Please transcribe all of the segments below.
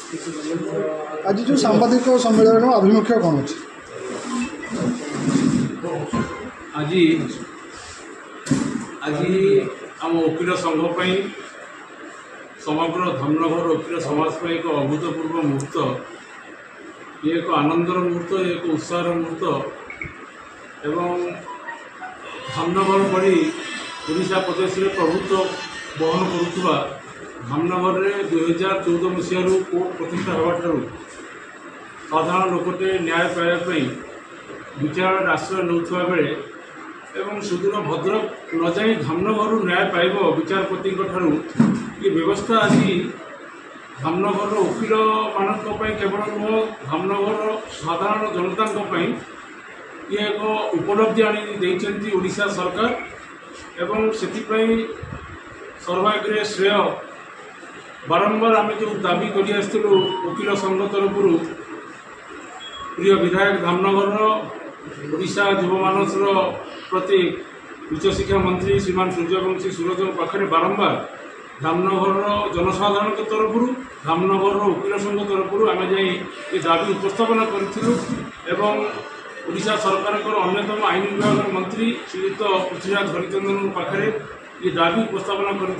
आज जो सांबादिक सम्मेलन आभिमुख्य कौन अच्छे आज आज आम वकील संघ समग्र धामनगर वकील समाज एक अभूतपूर्व मुहूर्त, ये एक आनंदर मुहूर्त, एक उत्साह मुहूर्त एवं धामनगर भली ओडिशा प्रदेश में प्रभुत्व बहन करुवा धामनगर में 2014 मसीह कोर्ट प्रतिष्ठा होगा साधारण लोकटे न्याय पाइबापी विचार आश्रय नौथुवा बेले एवं सुदूर भद्रक न जाई धामनगर न्याय पाइब विचारपति ये व्यवस्था आज धामनगर वकील मान केवल नुह धामनगर साधारण जनता ये एक उपलब्धि आनी ओडिशा सरकार एवं से सर्वाग्रे श्रेय बारंबार आम जो दाबी कर वकील संघ तरफ प्रिय विधायक धामनगर ओडिशा युव मानस प्रति उच्च शिक्षा मंत्री श्रीमान सूर्यवंशी सूरज पाखे बारंबार धामनगर जनसाधारण तरफ धामनगर वकील संघ तरफ आम जा दाबी उपस्थापन करूँ ओडिशा सरकार अन्यतम आईन विभाग मंत्री श्रीयुक्त पृथ्वीराज हरिचंदन पाखे ये दाबी उपस्थापन करूँ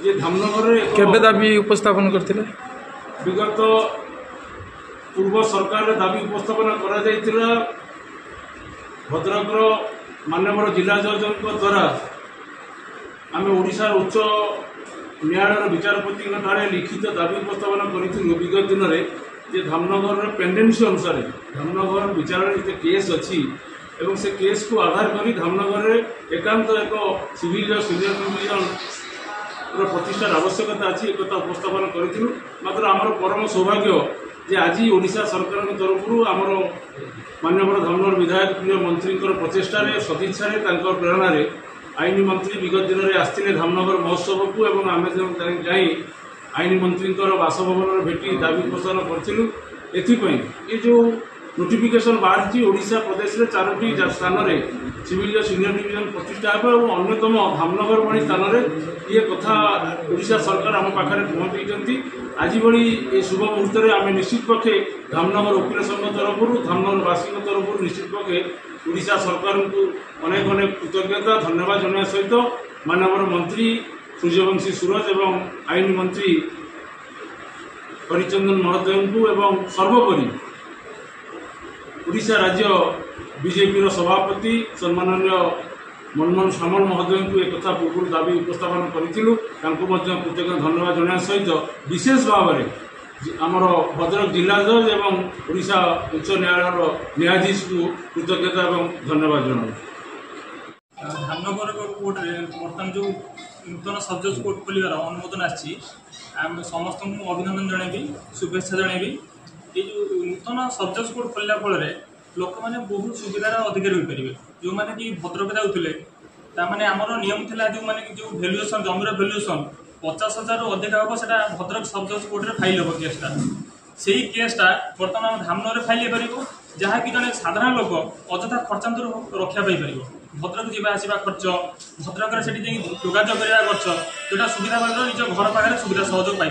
ये धामनगर केबे दाबी उपस्थापन करते विगत पूर्व सरकार दाबी उपस्थापन करा भद्रकर माननीय जिला जज द्वारा आम ओडिशा उच्च न्यायालय विचारपति लिखित दाबी उपस्थापन करूँ विगत दिन में जे धामनगर पेंडेन्सी अनुसार धामनगर विचार केस अच्छी एवं से केस को आधार कर धामनगर एकांत एक सिविल सीनियर डिविजन प्रतिष्ठार आवश्यकता अच्छी एक उपस्थापन करूँ मात्र आमर परम सौभाग्य जे आज ओडिशा सरकार तरफ आमर माननीय धामनगर विधायक प्रिय मंत्री प्रचेषार सदिच्छा प्रेरणा आईन मंत्री विगत दिन में आसते धामनगर महोत्सव को एवं आम जा आईन मंत्री बासभवन भेटी दाबी उपस्थापन करूँ ये जो नोटिफिकेशन बाहरी ओडिशा प्रदेश में 4टी स्थान में सिविल सीनियर डिविजन प्रतिष्ठा हो अन्यतम धामनगर भली स्थान में ये कथा ओडिशा सरकार आम पाखे पहुँची आज भली ये शुभ मुहूर्त में आम निश्चित पक्षे धामनगर वकील संघ तरफ धामनगरवासी तरफ निश्चित पक्षे ओडिशा सरकार को अनेक अनेक कृतज्ञता धन्यवाद जनाया सहित माननीय मंत्री सूर्यवंशी सूरज एवं आईन मंत्री हरिचंदन महोदय को एवं सर्वोपरि ओडिशा राज्य बीजेपी सभापति सम्माननीय मनमोहन सामल महोदय को एक कथा पूर्व दाबी उपस्थापन करूँ कृतज्ञ धन्यवाद जनाया सहित विशेष भाव में आमर भद्रक जिला जज एवं ओडिशा उच्च न्यायालय न्यायाधीश को कृतज्ञता एवं धन्यवाद जनाऊँ। धामनगर कोर्ट बर्तमान जो नूतन सब जज कोर्ट खोलिबार अनुमोदन आसी समस्त अभिनंदन जनइबी शुभेच्छा जनइबी ये जो नूतन सब जज कोर्ट खोलने फल लोक मैंने बहुत सुविधार अधिकारी हो पारे जो मैंने कि भद्रक जाऊे ताने आमर नियम था जो मैंने जो भैल्युएसन जमीर भैल्युएसन 50,000 अधिक हम से भद्रक सब जज कोर्ट फाइल हम केसटा से ही केसटा बर्तमान धामनगर फाइल हो जहाँकि जड़े साधारण लोक अଯଥା खर्चांतर रक्षा पाई भद्रक जावा आसवा खर्च भद्रक से जोगाजोग करवा खर्च जोटा सुविधा निज घर पाखे सुविधा सहयोग पाई।